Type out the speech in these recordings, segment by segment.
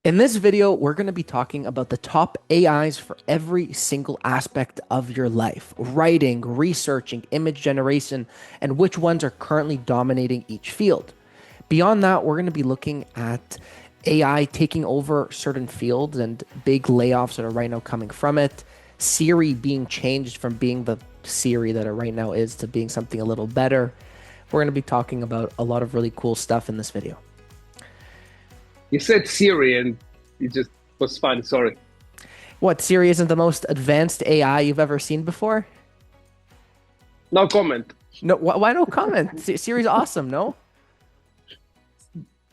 In this video, we're going to be talking about the top AIs for every single aspect of your life: writing, researching, image generation, and which ones are currently dominating each field. Beyond that, we're going to be looking at AI taking over certain fields and big layoffs that are right now coming from it, Siri being changed from being the Siri that it right now is to being something a little better. We're going to be talking about a lot of really cool stuff in this video. You said Siri and it just was fun. Sorry. What, Siri isn't the most advanced AI you've ever seen before? No comment. No, why no comment? Siri's awesome, no?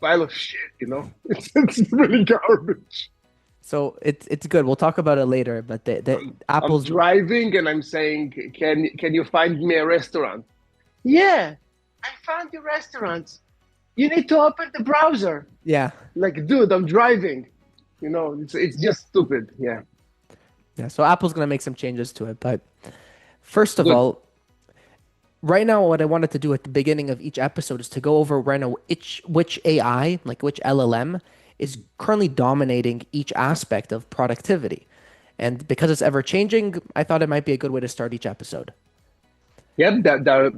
Pile of shit. It's really garbage. So it's good. We'll talk about it later, but the I'm Apple's driving and I'm saying, can you find me a restaurant? Yeah, I found you restaurants. You need to open the browser. yeah. Like, dude, I'm driving. It's just stupid. Yeah, Yeah, so Apple's going to make some changes to it, but first of good. all, right now what I wanted to do at the beginning of each episode is to go over right now which AI, like which LLM is currently dominating each aspect of productivity. And because it's ever changing, I thought it might be a good way to start each episode. Yeah,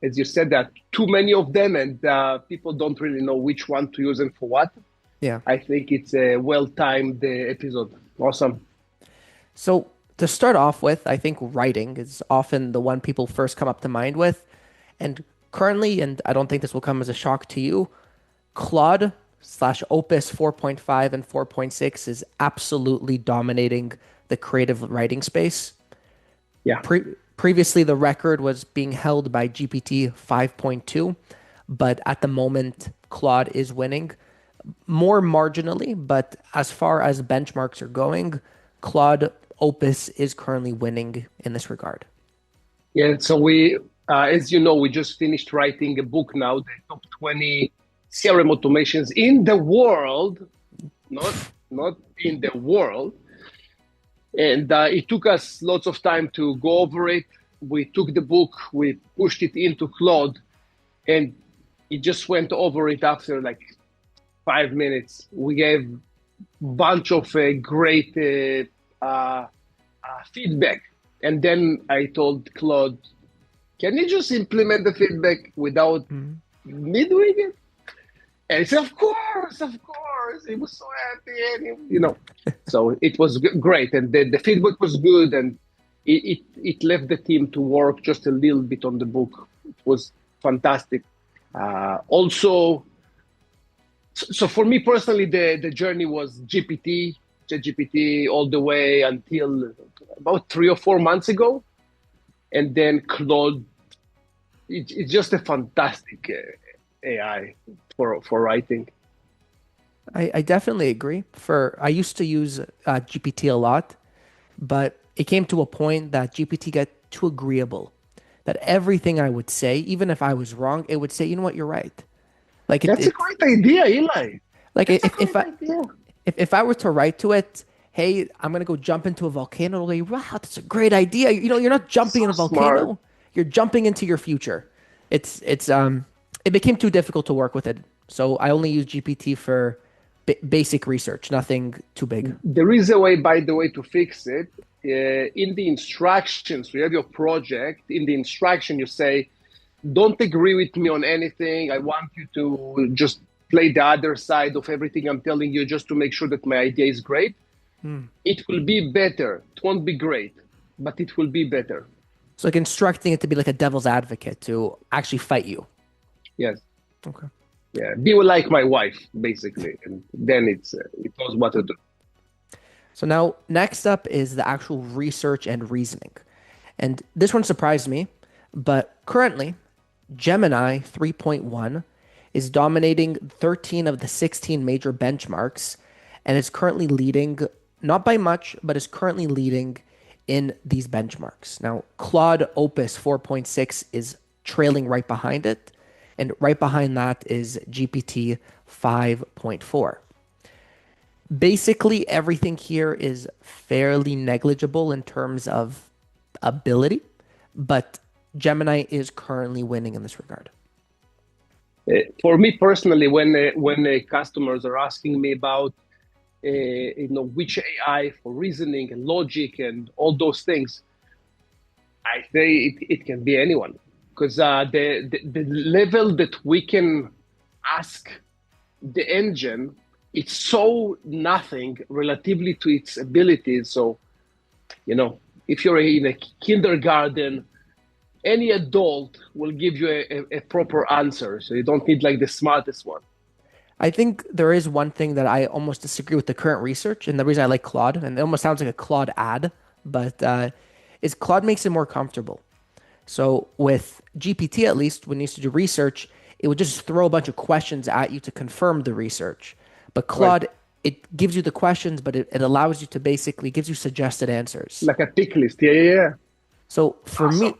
as you said, there are too many of them, and people don't really know which one to use and for what. Yeah. I think it's a well-timed episode. Awesome. So to start off with, I think writing is often the one people first come up to mind with. And currently, and I don't think this will come as a shock to you, Claude slash Opus 4.5 and 4.6 is absolutely dominating the creative writing space. Yeah. Previously, the record was being held by GPT 5.2, but at the moment, Claude is winning more marginally. But as far as benchmarks are going, Claude Opus is currently winning in this regard. Yeah. So as you know, we just finished writing a book now, the top 20 CRM automations in the world, not not in the world. And it took us lots of time to go over it. We took the book, we pushed it into Claude, and it just went over it after like 5 minutes. We gave bunch of great feedback, and then I told Claude, "Can you just implement the feedback without Mhm. me doing it?" And he said, of course. He was so happy, and so it was great, and the feedback was good, and it left the team to work just a little bit on the book. It was fantastic. Also, so for me personally, the journey was ChatGPT, all the way until about 3 or 4 months ago, and then Claude. It's just a fantastic AI for writing. I definitely agree. I used to use GPT a lot, but it came to a point that GPT got too agreeable. That everything I would say, even if I was wrong, it would say, "You know what, you're right." Like That's a great idea, Eli. like That's a if great I idea. if I were to write to it, "Hey, I'm gonna go jump into a volcano," it'll be, "Wow, that's a great idea." You're not jumping So in a smart. volcano. You're jumping into your future. It became too difficult to work with it, so I only use GPT for basic research, nothing too big. There is a way, by the way, to fix it. In the instructions, you have your project. In the instruction, you say, don't agree with me on anything. I want you to just play the other side of everything I'm telling you just to make sure that my idea is great. Hmm. It will be better. It won't be great, but it will be better. So like instructing it to be like a devil's advocate to actually fight you. Yes. Okay. Yeah. Be like my wife, basically. And then it knows what to do. So now next up is the actual research and reasoning. And this one surprised me, but currently Gemini 3.1 is dominating 13 of the 16 major benchmarks and is currently leading, not by much, but is currently leading in these benchmarks. Now, Claude Opus 4.6 is trailing right behind it, and right behind that is GPT 5.4. Basically, everything here is fairly negligible in terms of ability, but Gemini is currently winning in this regard. For me personally, when customers are asking me about which AI for reasoning and logic and all those things, I say it can be anyone because the level that we can ask the engine, it's so nothing relatively to its abilities. So, if you're in a kindergarten, any adult will give you a proper answer. So you don't need like the smartest one. I think there is one thing that I almost disagree with the current research, and the reason I like Claude, and it almost sounds like a Claude ad, but is Claude makes it more comfortable. So with GPT, at least, when you used to do research, it would just throw a bunch of questions at you to confirm the research. But Right. Claude, it gives you the questions, but it allows you to basically gives you suggested answers. Like a tick list. Yeah, yeah, yeah. So for Awesome. me,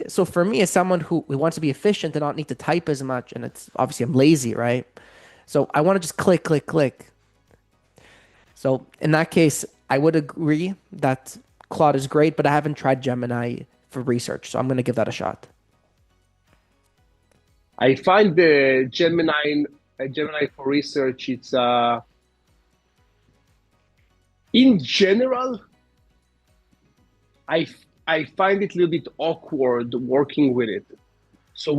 so for me, as someone who wants to be efficient and not need to type as much, and it's obviously I'm lazy, right? So I want to just click, click, click. So in that case, I would agree that Claude is great, but I haven't tried Gemini for research, so I'm going to give that a shot. I find the Gemini for research, it's in general, I I find it a little bit awkward working with it. So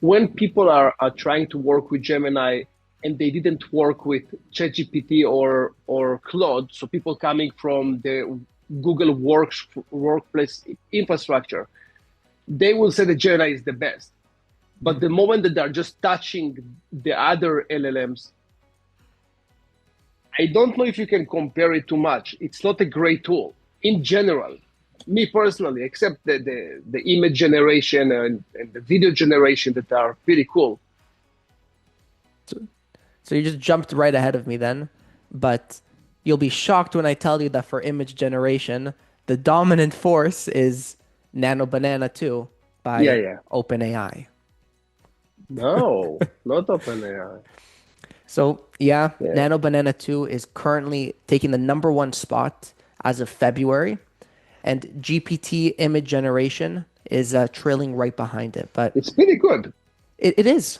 when people are trying to work with Gemini and they didn't work with ChatGPT or Claude, so people coming from the Google workplace infrastructure, they will say that Gemini is the best. But Mhm. the moment that they're just touching the other LLMs, I don't know if you can compare it too much. It's not a great tool in general. Me personally, except the image generation and the video generation that are pretty cool. So, so you just jumped right ahead of me then, but you'll be shocked when I tell you that for image generation, the dominant force is Nano Banana 2 Yeah, by yeah. OpenAI. No, not OpenAI. So yeah, Yeah. Nano Banana 2 is currently taking the number one spot as of February, and GPT image generation is trailing right behind it. But It's pretty good. it is.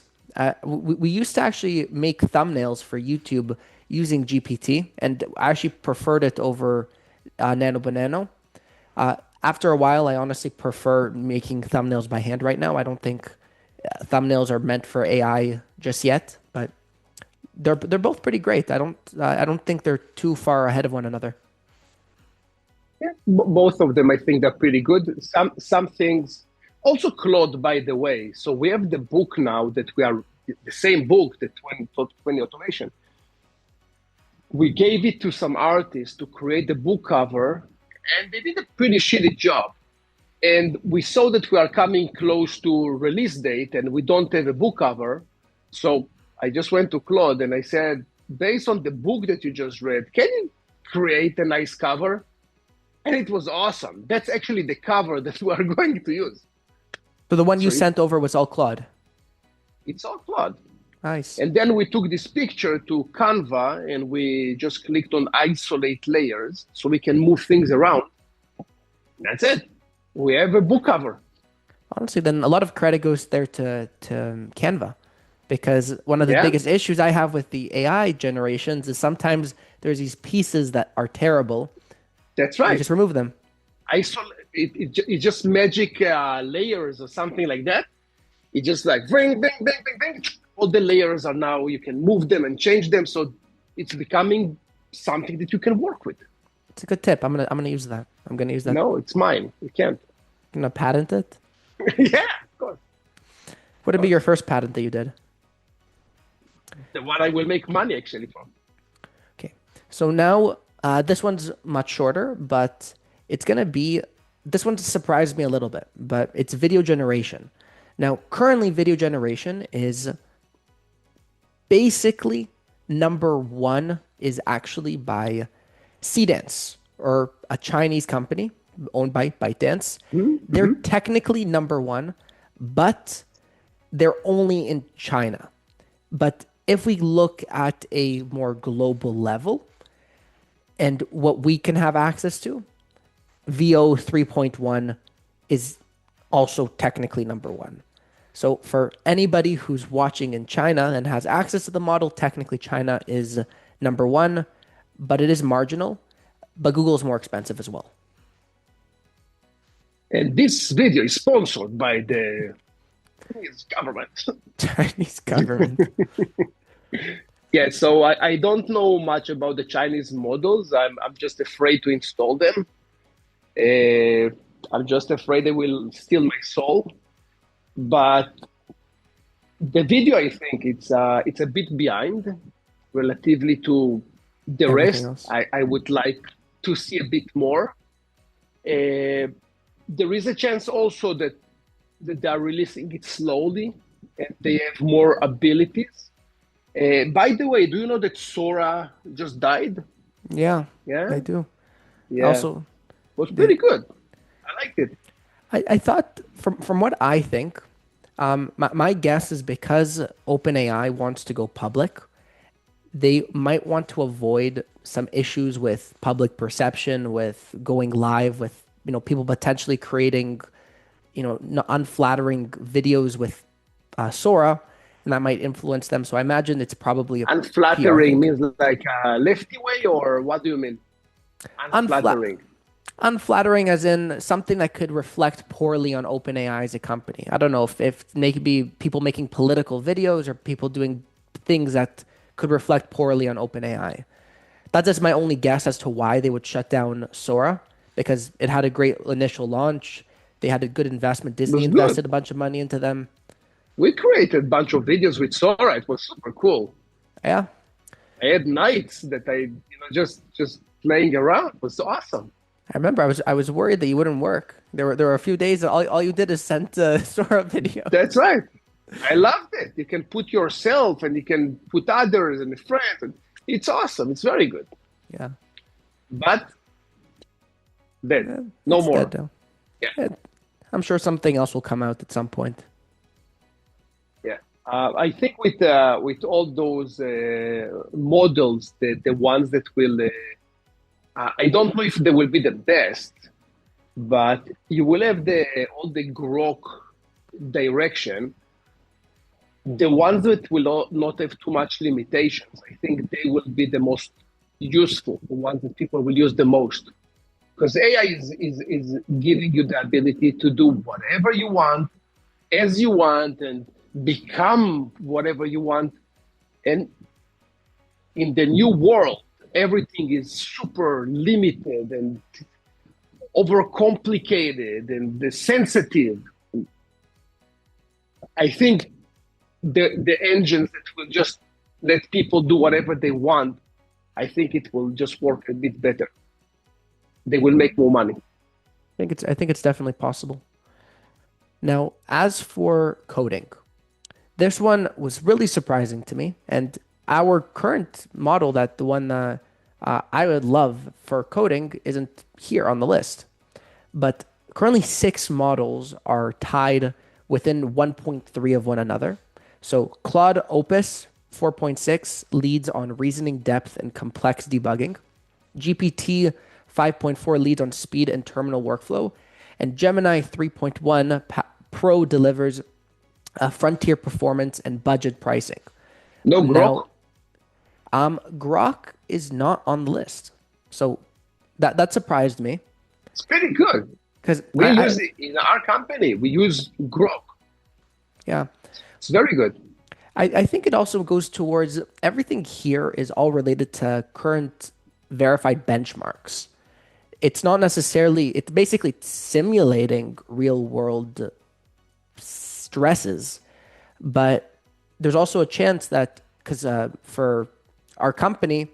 We used to actually make thumbnails for YouTube using GPT, and I actually preferred it over Nano Banana. After a while, I honestly prefer making thumbnails by hand right now. I don't think thumbnails are meant for AI just yet, but they're both pretty great. I don't think they're too far ahead of one another. Yeah. Both of them, I think, are pretty good. Some things. Also, Claude, by the way. So we have the book now that we are the same book, the 20 Automation. We gave it to some artists to create the book cover, and they did a pretty shitty job. And we saw that we are coming close to release date, and we don't have a book cover. So I just went to Claude and I said, based on the book that you just read, can you create a nice cover? And it was awesome. That's actually the cover that we are going to use. So the one you So sent over was all Claude. it's all Claude. Nice. And then we took this picture to Canva and we just clicked on isolate layers so we can move things around. That's it. We have a book cover. Honestly, then a lot of credit goes there to Canva, because one of the Yeah, biggest issues I have with the AI generations is sometimes there's these pieces that are terrible. that's You right. just remove them. It's just magic layers or something like that. It just like bring, bing, bing, bing, bing. All the layers are now, you can move them and change them. So it's becoming something that you can work with. It's a good tip. I'm gonna use that. I'm gonna use that. No, it's mine. You can't. I'm gonna patent it. Yeah, of course. Would it Of be your course. first patent that you did? The one I will make money actually from. Okay. So now this one's much shorter, but it's gonna be this one surprised me a little bit, but it's video generation. Now, currently, video generation is basically number one is actually by Cdance, or a Chinese company owned by ByteDance. They're Mm-hmm. technically number one, but they're only in China. But if we look at a more global level and what we can have access to, VO 3.1 is also technically number one. So for anybody who's watching in China and has access to the model, technically China is number one, but it is marginal. But Google is more expensive as well. And this video is sponsored by the Chinese government. Chinese government. Yeah, so I don't know much about the Chinese models. I'm just afraid to install them. Uh, I'm just afraid they will steal my soul. But the video, I think it's a bit behind relatively to the Everything rest. else. I would like to see a bit more. There is a chance also that they are releasing it slowly and they have more abilities. By the way, do you know that Sora just died? Yeah, Yeah, I do. yeah, Also, was they pretty good. I liked it. I thought from what I think, my guess is because OpenAI wants to go public, they might want to avoid some issues with public perception, with going live, with people potentially creating unflattering videos with Sora, and that might influence them. So I imagine it's probably a PR Unflattering thing. means like lefty way, or what do you mean? Unflat Unflattering. Unflattering as in something that could reflect poorly on OpenAI as a company. I don't know if maybe people making political videos or people doing things that could reflect poorly on OpenAI. That's just my only guess as to why they would shut down Sora because it had a great initial launch. They had a good investment. It Disney was good. invested a bunch of money into them. We created a bunch of videos with Sora. It was super cool. Yeah, I had nights that just playing around. It was awesome. I remember I was worried that you wouldn't work. There were a few days that all you did is send Sora videos. That's right. I loved it. You can put yourself and you can put others and friends. And it's awesome. It's very good. Yeah, But then, yeah, no it's dead more. though. Yeah, Yeah, I'm sure something else will come out at some point. yeah. I think with all those models, the ones that will, I don't know if they will be the best, but you will have the all the grok direction. The ones that will not have too much limitations, I think they will be the most useful, the ones that people will use the most. Because AI is giving you the ability to do whatever you want, as you want, and become whatever you want. And in the new world, everything is super limited and overcomplicated and sensitive. I think the engines that will just let people do whatever they want, I think it will just work a bit better. They will make more money. I think it's definitely possible. Now, as for coding, this one was really surprising to me, and our current model, that the one I would love for coding, isn't here on the list. But currently, six models are tied within 1.3 of one another. So Claude Opus 4.6 leads on reasoning depth and complex debugging. GPT 5.4 leads on speed and terminal workflow. And Gemini 3.1 Pro delivers frontier performance and budget pricing. No Now, grok. Grok is not on the list. So that surprised me It's pretty good. because We use it in our company. We use grok. yeah, It's very good. I think it also goes towards everything here is all related to current verified benchmarks. It's not necessarily, it's basically simulating real world stresses, but there's also a chance that because for our company,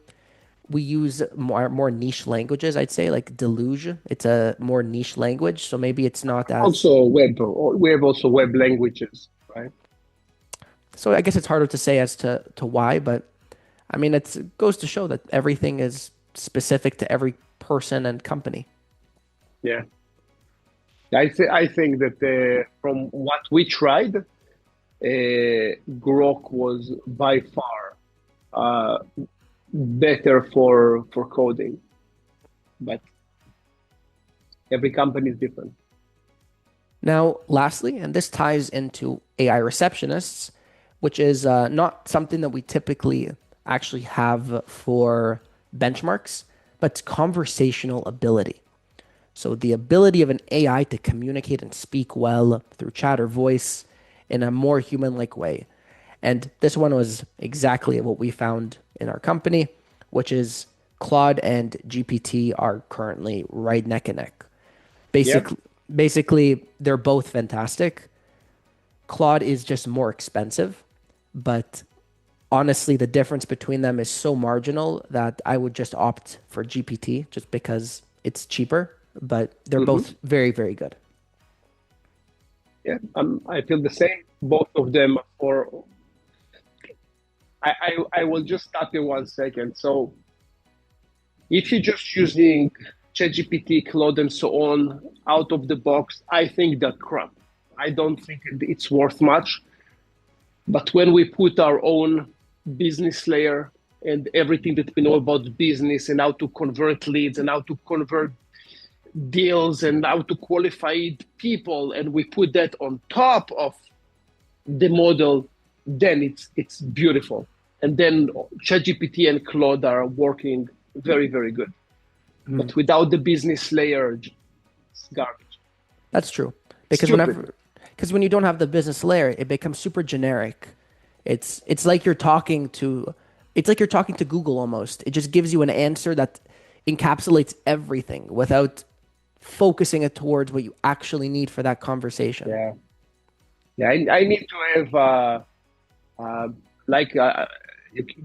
we use more niche languages, I'd say, like Deluge. It's a more niche language, so maybe it's not as. Also web. We have also web languages, right? So I guess it's harder to say as to why, but I mean, it goes to show that everything is specific to every person and company. Yeah. I think that from what we tried, grok was by far better for coding, but every company is different. Now, lastly, and this ties into AI receptionists, which is not something that we typically actually have for benchmarks, but it's conversational ability. So the ability of an AI to communicate and speak well through chat or voice in a more human-like way. And this one was exactly what we found in our company, which is Claude and GPT are currently right neck and neck. Yeah. Basically, basically, they're both fantastic. Claude is just more expensive, but honestly, the difference between them is so marginal that I would just opt for GPT just because it's cheaper, but they're Hmm. both very, very good. Yeah. I feel the same. Both of them for. I will just stop you 1 second. So if you're just using ChatGPT, Claude, and so on out of the box, I think that crap. I don't think it's worth much. But when we put our own business layer and everything that we know about business and how to convert leads and how to convert deals and how to qualify people, and we put that on top of the model, then it's beautiful. And then ChatGPT and Claude are working very, very good. Mhm. But without the business layer, it's garbage. That's true. Because Stupid. when you don't have the business layer, it becomes super generic. It's like you're talking to it's like you're talking to Google almost. It just gives you an answer that encapsulates everything without focusing it towards what you actually need for that conversation. Yeah. Yeah. I need to have uh, like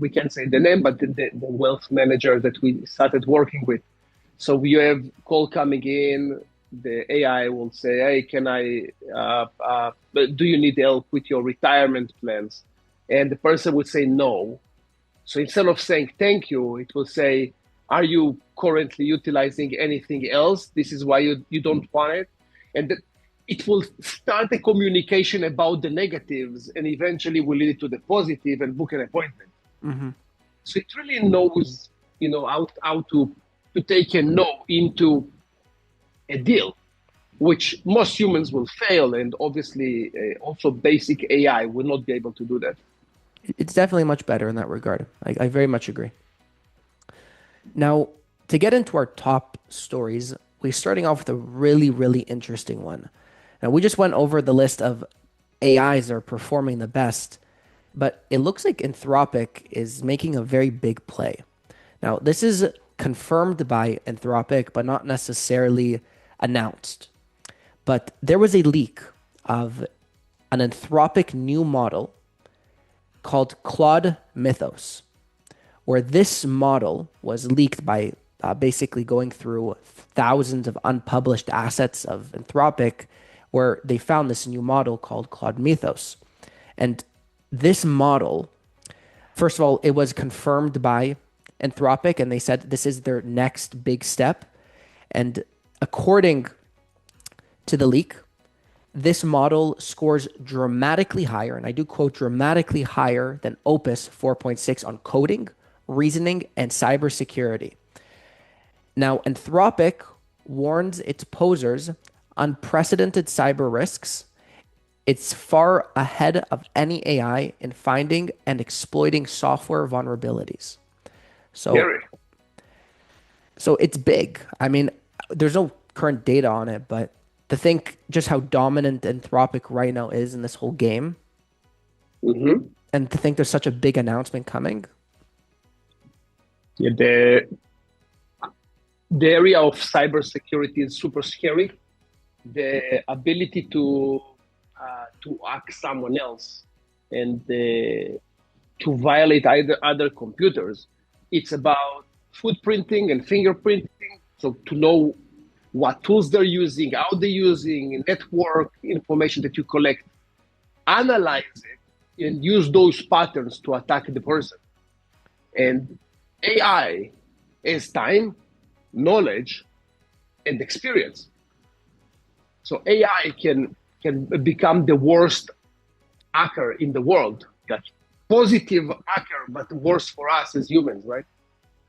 we can't say the name, but the wealth manager that we started working with. So we have call coming in. The AI will say, "Hey, can I? Do you need help with your retirement plans?" And the person would say no. So instead of saying thank you, it will say, "Are you currently utilizing anything else? This is why you don't want it." And it will start a communication about the negatives and eventually will lead to the positive and book an appointment. Hmm. So it really knows, how to take a no into a deal, which most humans will fail. And obviously, also basic AI will not be able to do that. It's definitely much better in that regard. I very much agree. Now, to get into our top stories, we're starting off with a really, really interesting one. Now, we just went over the list of AIs that are performing the best, but it looks like Anthropic is making a very big play. Now, this is confirmed by Anthropic, but not necessarily announced. But there was a leak of an Anthropic new model called Claude Mythos, where this model was leaked by basically going through thousands of unpublished assets of Anthropic, where they found this new model called Claude Mythos. And this model, first of all, it was confirmed by Anthropic, and they said this is their next big step. And according to the leak, this model scores dramatically higher, and I do quote dramatically higher than Opus 4.6 on coding, reasoning, and cybersecurity. Now, Anthropic warns its posers unprecedented cyber risks. It's far ahead of any AI in finding and exploiting software vulnerabilities. So, Scary. so it's big. I mean, there's no current data on it, but to think just how dominant Anthropic right now is in this whole game, Hmm. and to think there's such a big announcement coming. Yeah, the area of cybersecurity is super scary. The ability to hack someone else and to violate either other computers. It's about footprinting and fingerprinting. So to know what tools they're using, how they're using, network information that you collect, analyze it, and use those patterns to attack the person. And AI is time, knowledge, and experience. So AI can become the worst hacker in the world. Like positive hacker, but worse for us as humans, right?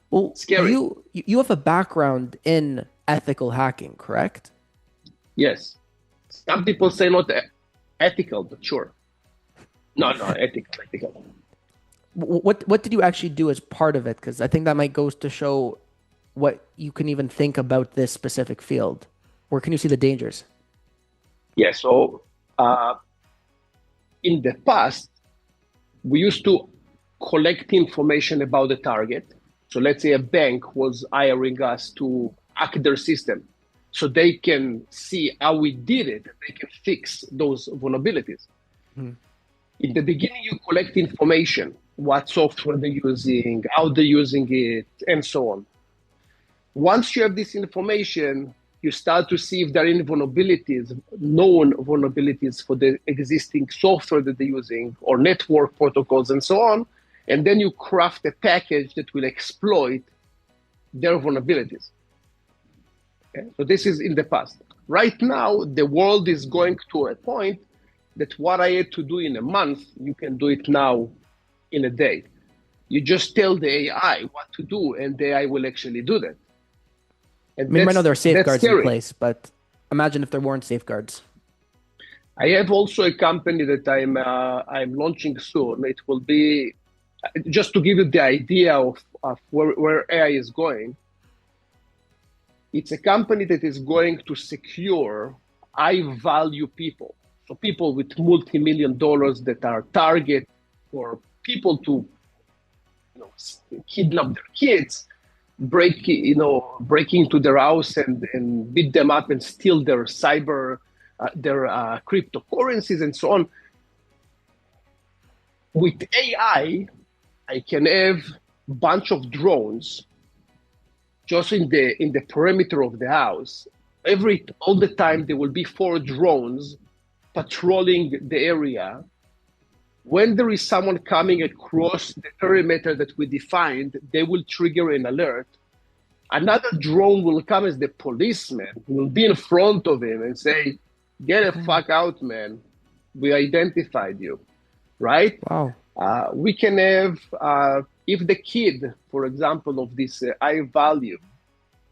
Well, Scary. you have a background in ethical hacking, correct? Yes. Some people say not ethical, but sure. No, no, ethical, ethical. What did you actually do as part of it? Because I think that might goes to show what you can even think about this specific field. Where can you see the dangers? Yeah, so uh, in the past, we used to collect information about the target. So let's say a bank was hiring us to hack their system so they can see how we did it and they can fix those vulnerabilities. Hmm. In the beginning, you collect information, what software they're using, how they're using it, and so on. Once you have this information, you start to see if there are any vulnerabilities, known vulnerabilities for the existing software that they're using or network protocols and so on. And then you craft a package that will exploit their vulnerabilities. Okay? So this is in the past. Right now, the world is going to a point that what I had to do in a month, you can do it now in a day. You just tell the AI what to do, and the AI will actually do that. I And mean, right now there are that's safeguards in scary. place, but imagine if there weren't safeguards. I have also a company that I'm launching soon. It will be just to give you the idea of where AI is going. It's a company that is going to secure high value people. So people with multi-million dollars that are target for people to kidnap their kids, break into their house and beat them up and steal their their cryptocurrencies and so on. With I can have a bunch of drones just in the perimeter of the house. All the time there will be 4 drones patrolling the area. When there is someone coming across the perimeter that we defined, they will trigger an alert. Another drone will come as the policeman, will be in front of him and say, "Get the Okay. fuck out, man. We identified you," right? Wow. We can have, if the kid, for example, of this high value,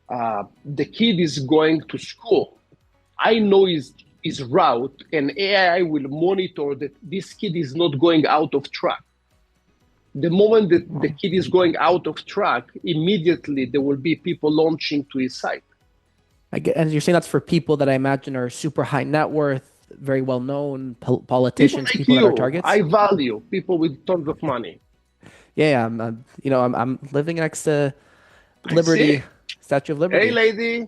the kid is going to school, I know his route, and AI will monitor that this kid is not going out of track. The moment that the Wow. kid is going out of track, immediately there will be people launching to his site. And you're saying that's for people that I imagine are super high net worth, very well known, People politicians, like people that are you, targets. high value, people with tons of money. Yeah, yeah, I'm living next to I see. Liberty, Statue of Hey, Liberty. lady. No,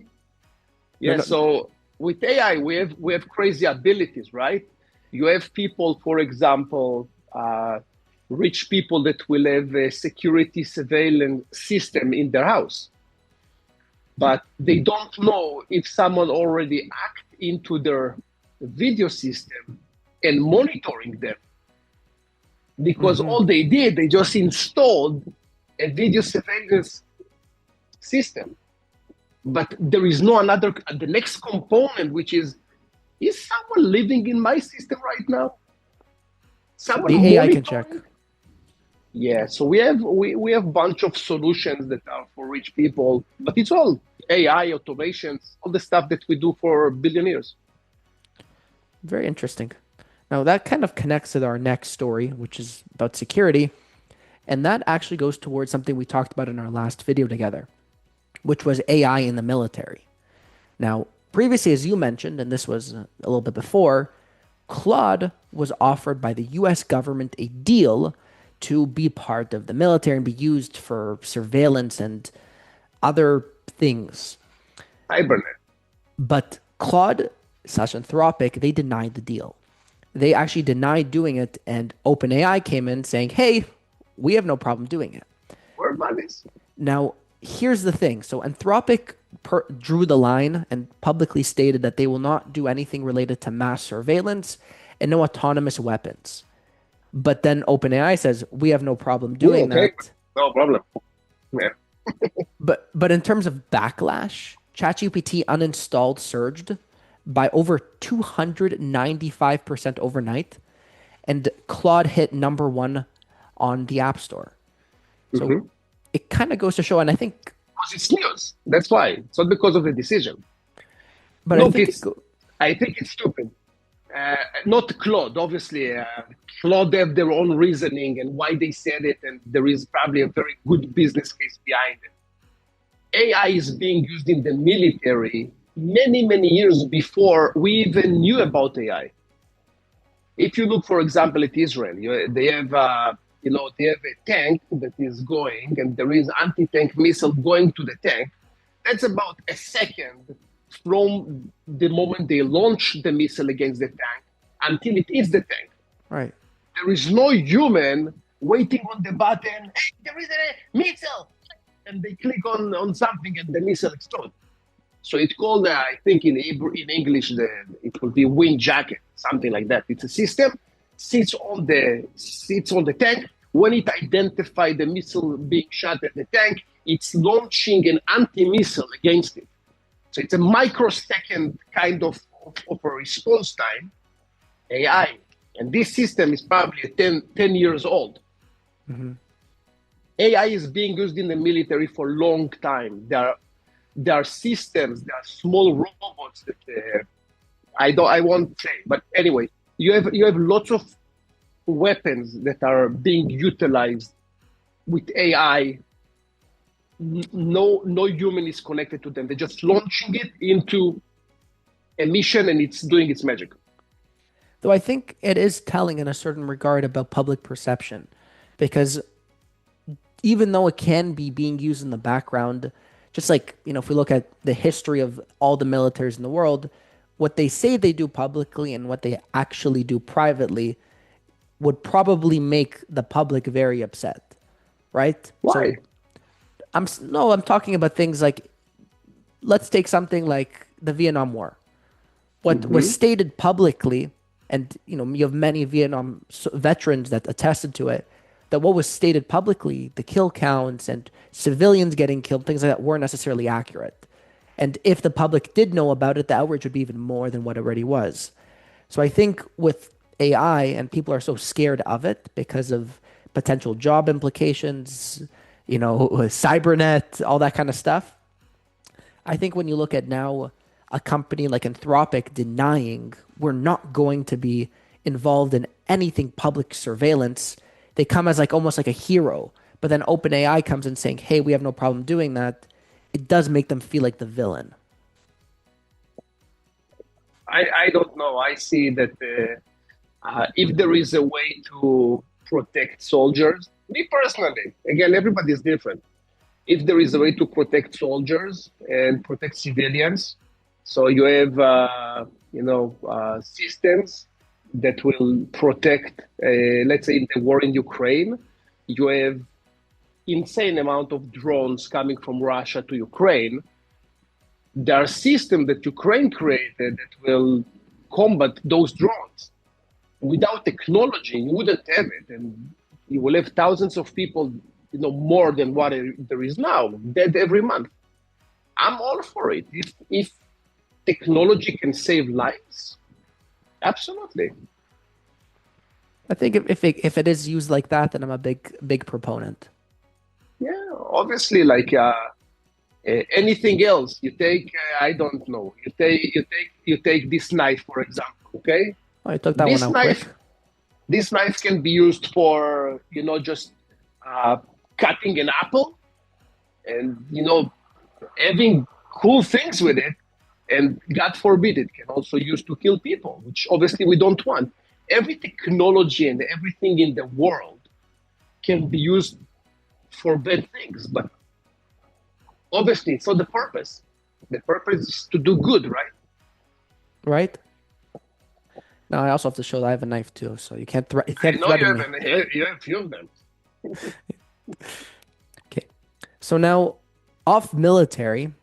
Yeah. no, So with AI, we have crazy abilities, right? You have people, for example, rich people that will have a security surveillance system in their house, but they don't know if someone already hacked into their video system and monitoring them, because hmm all they did, they just installed a video surveillance system. But there is no another, the next component, which is someone living in my system right now? Someone The AI can check. monitoring? Yeah, so we have a bunch of solutions that are for rich people, but it's all AI, automations, all the stuff that we do for billionaires. Very interesting. Now that kind of connects to our next story, which is about security, and that actually goes towards something we talked about in our last video together, which was AI in the military. Now, previously, as you mentioned, and this was a little bit before, Claude was offered by the US government a deal to be part of the military and be used for surveillance and other things. Hibernate. But Claude slash Anthropic, they denied the deal. They actually denied doing it, and OpenAI came in saying, hey, we have no problem doing it. Where money's? Now, here's the thing. So Anthropic drew the line and publicly stated that they will not do anything related to mass surveillance and no autonomous weapons. But then OpenAI says we have no problem Yeah, doing okay, that. no problem. Yeah. But in terms of backlash, ChatGPT uninstalled surged by over 295% overnight, and Claude hit number one on the App Store. So Mm-hmm. it kind of goes to show, and I think, Because it's news. That's why. It's not because of the decision. but I Look, think I think it's stupid. Not Claude, obviously. Claude have their own reasoning and why they said it, and there is probably a very good business case behind it. AI is being used in the military many, many years before we even knew about AI. If you look, for example, at Israel, they have a tank that is going, and there is anti-tank missile going to the tank. That's about a second from the moment they launch the missile against the tank until it hits the tank. Right. There is no human waiting on the button. Hey, there is a missile, and they click on something, and the missile explodes. So it's called, I think in English, it will be wind jacket, something like that. It's a system, sits on the tank. When it identifies the missile being shot at the tank, it's launching an anti-missile against it. So it's a microsecond kind of a response time, AI. And this system is probably 10 years old. Mm-hmm. AI is being used in the military for a long time. There are systems, there are small robots that I won't say, but anyway, you have lots of weapons that are being utilized with AI. No human is connected to them. They're just launching it into a mission, and it's doing its magic. Though I think it is telling in a certain regard about public perception, because even though it can be being used in the background, just like, if we look at the history of all the militaries in the world, what they say they do publicly and what they actually do privately would probably make the public very upset, right? So Why? no, I'm talking about things like, let's take something like the Vietnam War. What was Mm-hmm. stated publicly, and you have many Vietnam veterans that attested to it, that what was stated publicly, the kill counts and civilians getting killed, things like that, weren't necessarily accurate. And if the public did know about it, the outrage would be even more than what it already was. So I think with AI, and people are so scared of it because of potential job implications, cybernet, all that kind of stuff. I think when you look at now a company like Anthropic denying we're not going to be involved in anything public surveillance, they come as like almost like a hero. But then OpenAI comes in saying, "Hey, we have no problem doing that." It does make them feel like the villain. I don't know. I see that if there is a way to protect soldiers, me personally, again, everybody is different. If there is a way to protect soldiers and protect civilians, so you have, systems that will protect, let's say, in the war in Ukraine, you have insane amount of drones coming from Russia to Ukraine. There are systems that Ukraine created that will combat those drones. Without technology, you wouldn't have it, and you will have thousands of people, more than what there is now, dead every month. I'm all for it. If technology can save lives, absolutely. I think if it is used like that, then I'm a big proponent. Yeah, obviously, like anything else, you take, I don't know, you take this knife, for example. Okay, Oh, I took that one this out quick. knife this knife can be used for just uh, cutting an apple and having cool things with it, and God forbid it can also use to kill people, which obviously we don't want. Every technology and everything in the world can be used for bad things, but obviously it's not the purpose. The purpose is to do good, right? Right? Now I also have to show that I have a knife too, so you I can't know you threaten have me. you have few of them. Okay. So now off military,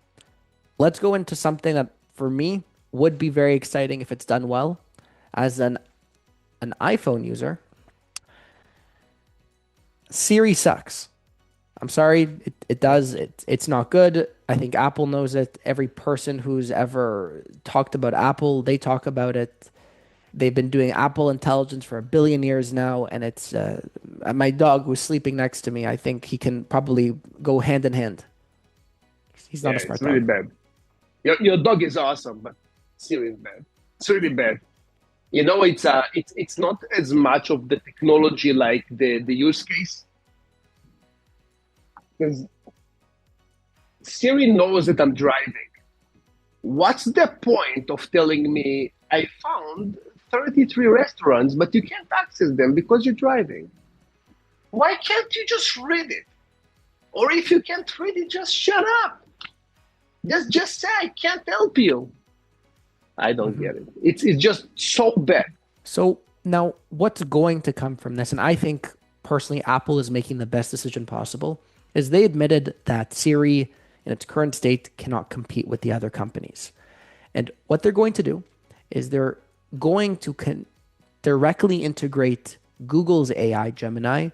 let's go into something that for me would be very exciting if it's done well. As an iPhone user, Siri sucks. I'm sorry, it does. It's not good. I think Apple knows it. Every person who's ever talked about Apple, they talk about it. They've been doing Apple Intelligence for a billion years now, and it's my dog who's sleeping next to me. I think he can probably go hand in hand. He's Yeah, not a it's smart really dog. bad. Your dog is awesome, but Siri is bad. It's really bad. It's not as much of the technology like the use case, because Siri knows that I'm driving. What's the point of telling me I found 33 restaurants, but you can't access them because you're driving? Why can't you just read it? Or if you can't read it, just shut up. Just say I can't help you. I don't Mhm. get it. It's just so bad. So now what's going to come from this? And I think personally, Apple is making the best decision possible, is they admitted that Siri in its current state cannot compete with the other companies. And what they're going to do is they're going to directly integrate Google's AI Gemini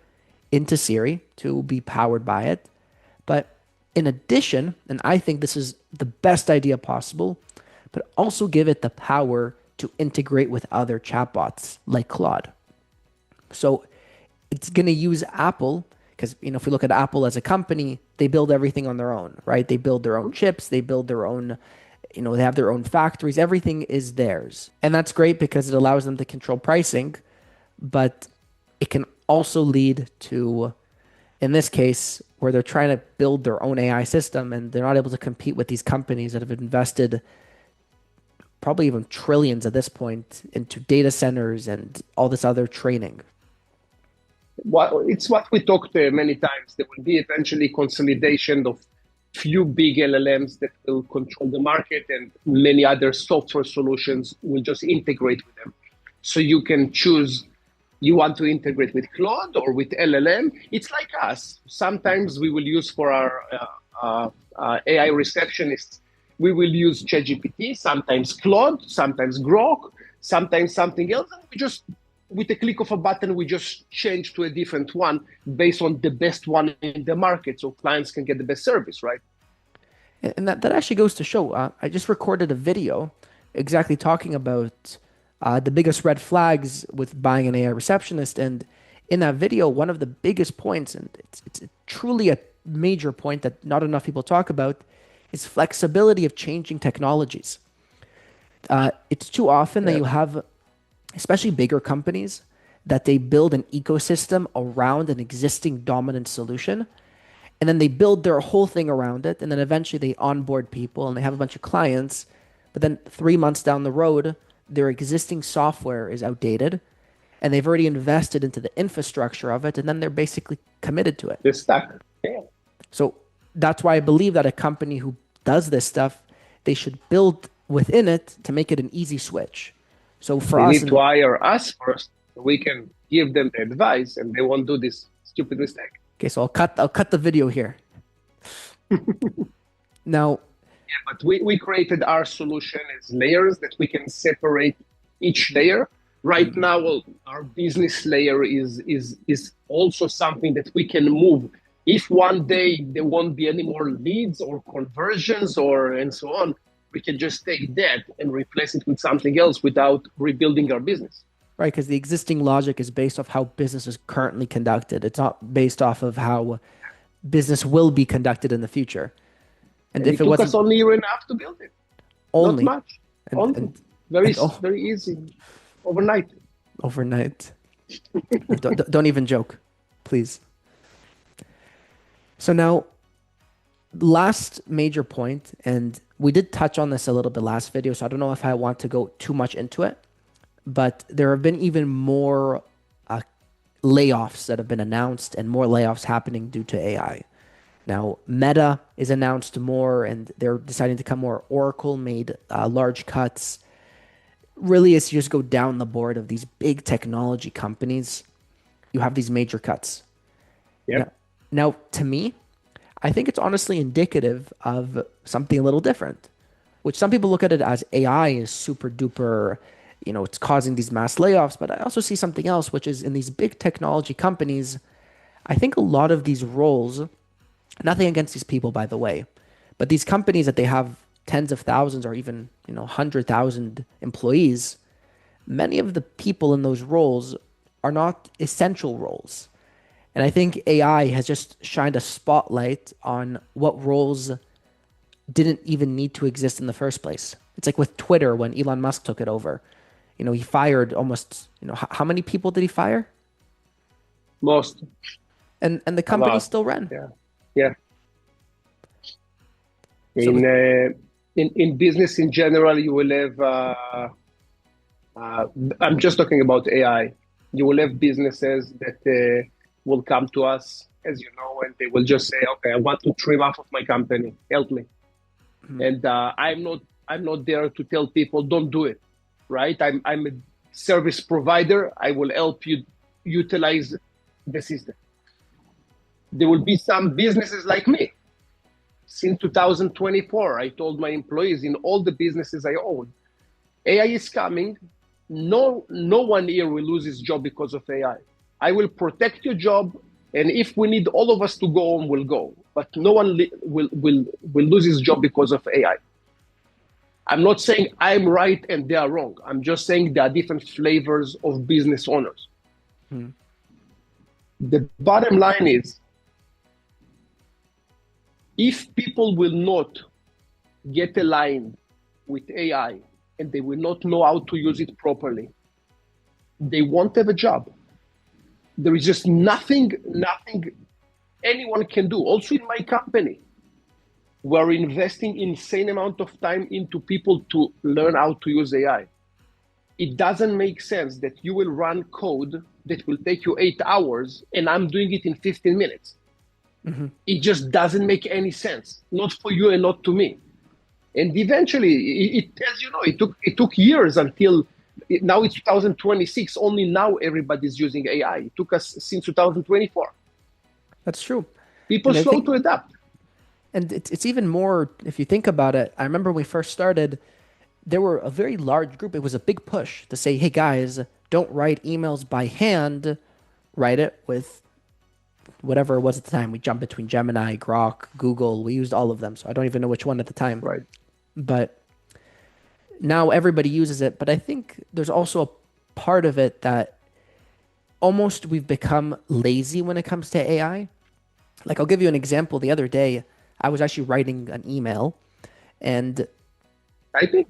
into Siri to be powered by it. But in addition, and I think this is the best idea possible, but also give it the power to integrate with other chatbots like Claude. So it's going to use Apple because if we look at Apple as a company, they build everything on their own, right? They build their own chips, they build their own, they have their own factories, everything is theirs. And that's great because it allows them to control pricing, but it can also lead to, in this case, where they're trying to build their own AI system and they're not able to compete with these companies that have invested probably even trillions at this point into data centers and all this other training. It's what we talked many times. There will be eventually consolidation of few big LLMs that will control the market, and many other software solutions will just integrate with them. So you can choose you want to integrate with Claude or with LLM. It's like us. Sometimes we will use for our AI receptionists, we will use ChatGPT, sometimes Claude, sometimes Grok, sometimes something else. And we just, with a click of a button, we just change to a different one based on the best one in the market so clients can get the best service, right? And that actually goes to show. I just recorded a video exactly talking about the biggest red flags with buying an AI receptionist. And in that video, one of the biggest points, and it's truly a major point that not enough people talk about, is flexibility of changing technologies. It's too often that Yeah. you have, especially bigger companies, that they build an ecosystem around an existing dominant solution and then they build their whole thing around it and then eventually they onboard people and they have a bunch of clients, but then 3 months down the road their existing software is outdated and they've already invested into the infrastructure of it and then they're basically committed to it. The stack. Yeah. So that's why I believe that a company who does this stuff, they should build within it to make it an easy switch. So for They us need to and hire us first so we can give them the advice and they won't do this stupid mistake. okay, so I'll cut the video here. Now, But we created our solution as layers that we can separate each layer. Right now, well, our business layer is also something that we can move. If one day there won't be any more leads or conversions or and so on, we can just take that and replace it with something else without rebuilding our business. right, because the existing logic is based off how business is currently conducted. It's not based off of how business will be conducted in the future. And And if it it took us wasn't only a year and a half to build it. Not only much. and Only and very and oh, very easy overnight. overnight, don't even joke, please. So now, last major point, and we did touch on this a little bit last video, so I don't know if I want to go too much into it, but there have been even more uh, layoffs that have been announced and more layoffs happening due to AI. Now, Meta is announced more, and they're deciding to come more. Oracle made large cuts. Really, as you just go down the board of these big technology companies, you have these major cuts. Now, Yep. now to me, I think it's honestly indicative of something a little different, which some people look at it as AI is super duper, it's causing these mass layoffs. But I also see something else, which is in these big technology companies, I think a lot of these roles, nothing against these people, by the way, but these companies that they have tens of thousands or even, 100,000 employees, many of the people in those roles are not essential roles. And I think AI has just shined a spotlight on what roles didn't even need to exist in the first place. It's like with Twitter when Elon Musk took it over. He fired almost, how many people did he fire? Most, And the a company lot. still ran. Yeah. Yeah. So In, in business in general, you will have, uh, I'm just talking about AI. You will have businesses that will come to us, as you know, and they will just say, okay, I want to trim half of my company. Help me. mhm, And I'm not there to tell people don't do it, right? I'm a service provider. I will help you utilize the system. There will be some businesses like me. Since 2024, I told my employees in all the businesses I own, AI is coming. No one here will lose his job because of AI. I will protect your job, and if we need all of us to go home, we'll go. But no one will lose his job because of AI. I'm not saying I'm right and they are wrong. I'm just saying there are different flavors of business owners. mhm, The bottom line is if people will not get aligned with AI and they will not know how to use it properly, they won't have a job. There is just nothing anyone can do. Also in my company, we're investing insane amount of time into people to learn how to use AI. It doesn't make sense that you will run code that will take you 8 hours and I'm doing it in 15 minutes. mhm. It just doesn't make any sense, not for you and not to me. And eventually, as you know, it took years until now it's 2026. Only now everybody's using AI. It took us since 2024. That's true. People And I slow think, to adapt. and it's even more if you think about it. I remember when we first started, there were a very large group. It was a big push to say, "Hey guys, don't write emails by hand. Write it with whatever it was at the time." We jumped between Gemini, Grok, Google. We used all of them, so I don't even know which one at the time. Right. But now everybody uses it. But I think there's also a part of it that almost we've become lazy when it comes to AI. Like I'll give you an example. The other day, I was actually writing an email, and I think,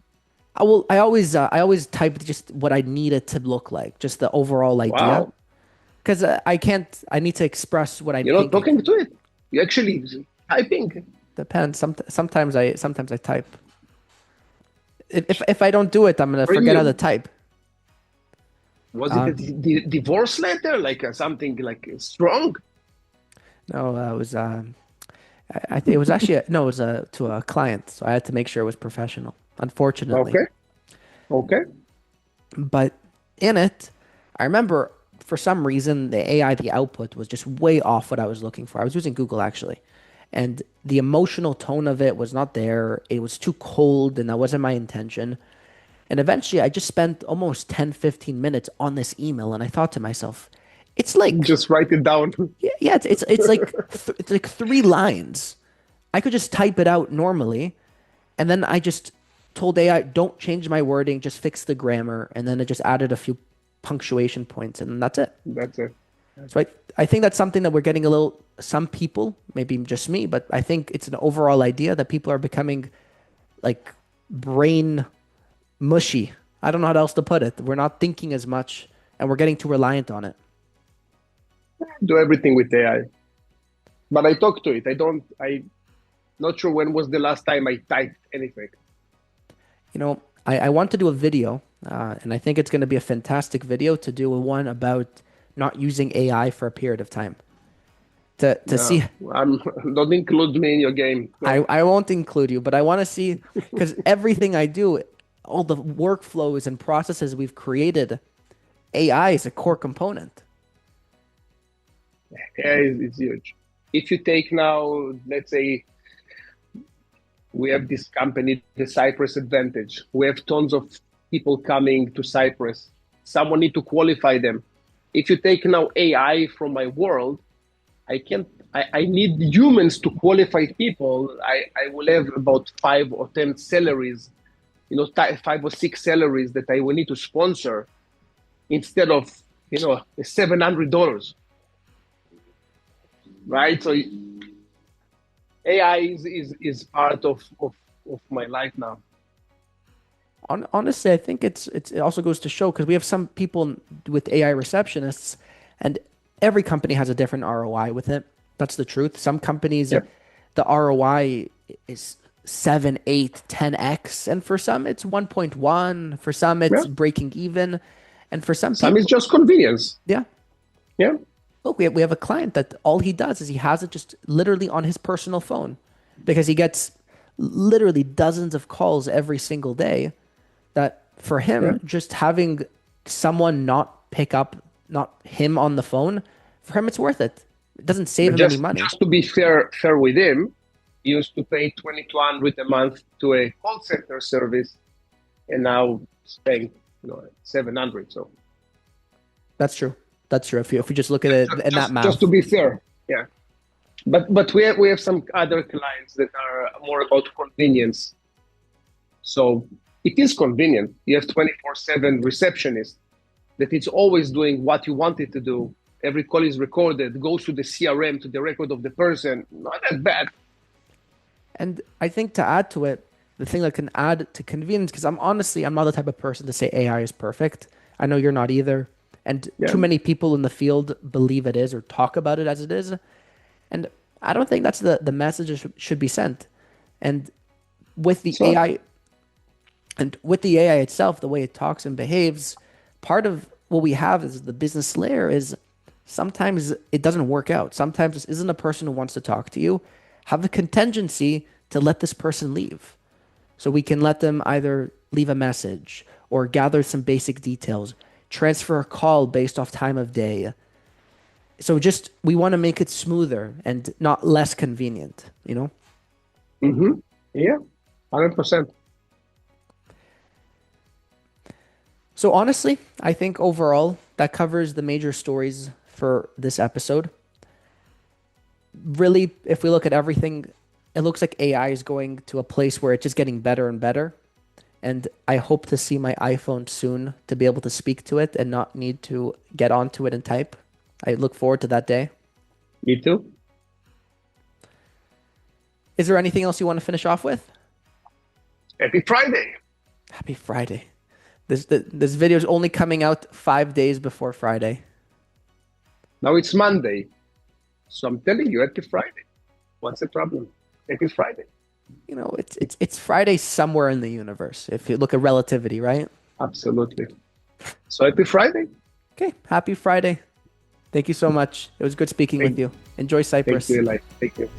I always type just what I need it to look like, just the overall idea, wow, because I can't. I need to express what I'm you're not thinking. talking to it. You're actually typing. Depends. Sometimes I type. If I don't do it, I'm gonna forget how to Premium. type. Was it a Um, divorce letter, like something like strong? no, it was it was actually no, it was to a client, so I had to make sure it was professional. Unfortunately, Okay. Okay. but in it, I remember for some reason the AI, the output was just way off what I was looking for. I was using Google actually, and the emotional tone of it was not there. It was too cold, and that wasn't my intention. And eventually, I just spent almost 10, 15 minutes on this email, and I thought to myself, it's like, Just write it down. yeah, it's like 3 lines. I could just type it out normally, and then I just told AI, don't change my wording, just fix the grammar, and then it just added a few punctuation points, and that's it. That's it. So I think that's something that we're getting a little, some people, maybe just me, but I think it's an overall idea that people are becoming like brain mushy. I don't know how else to put it. We're not thinking as much and we're getting too reliant on it. Do everything with AI. But I talk to it. I not sure when was the last time I typed anything. I want to do a video, and I think it's going to be a fantastic video to do a one about not using AI for a period of time. To see, No, don't include me in your game. No. I won't include you, but I want to see because everything I do, all the workflows and processes we've created, AI is a core component. AI is huge. If you take now, let's say we have this company, the Cyprus Advantage. We have tons of people coming to Cyprus. Someone need to qualify them. If you take now AI from my world, I can't. I need humans to qualify people. I will have about 5 or 10 salaries, 5 or 6 salaries that I will need to sponsor instead of $700, right? So AI is part of my life now. Honestly, I think it also goes to show because we have some people with AI receptionists, and every company has a different ROI with it. That's the truth. Some companies, Yeah, the ROI is 7, 8, 10x, and for some it's 1.1. For some yeah. it's breaking even, and for some Some is people, just convenience. yeah. Yeah, Look, we have a client that all he does is he has it just literally on his personal phone because he gets literally dozens of calls every single day that for yeah. him, just having someone not pick up, not him on the phone, for him, it's worth it. It doesn't save But him any just money. just to be fair with him, he used to pay 2,200 a month to a call center service, and now he's paying 700. So That's true. That's true. If you just look at it in that just to math. be fair, yeah. But we have some other clients that are more about convenience. So it is convenient. You have 24/7 receptionist that it's always doing what you want it to do. Every call is recorded, goes to the CRM, to the record of the person. Not that bad. And I think to add to it, the thing that can add to convenience, because I'm not the type of person to say AI is perfect. I know you're not either. And Yeah. too many people in the field believe it is or talk about it as it is. And I don't think that's the message that should be sent. And with the It's not. AI and with the AI itself, the way it talks and behaves, part of what we have is the business layer is sometimes it doesn't work out. Sometimes this isn't a person who wants to talk to you. Have the contingency to let this person leave. So we can let them either leave a message or gather some basic details, transfer a call based off time of day. So just we want to make it smoother and not less convenient, you know? Mm-hmm. Yeah, 100%. So honestly, I think overall that covers the major stories for this episode. Really, if we look at everything, it looks like AI is going to a place where it's just getting better and better. And I hope to see my iPhone soon to be able to speak to it and not need to get onto it and type. I look forward to that day. Me too. Is there anything else you want to finish off with? Happy Friday. Happy Friday. This video is only coming out 5 days before Friday. Now it's Monday. So I'm telling you, happy Friday. What's the problem? Happy Friday. You know, it's Friday somewhere in the universe. If you look at relativity, right? Absolutely. So happy Friday. Okay, happy Friday. Thank you so much. It was good speaking with Thank, you. Enjoy thank you, Cyprus. Eli. Thank you.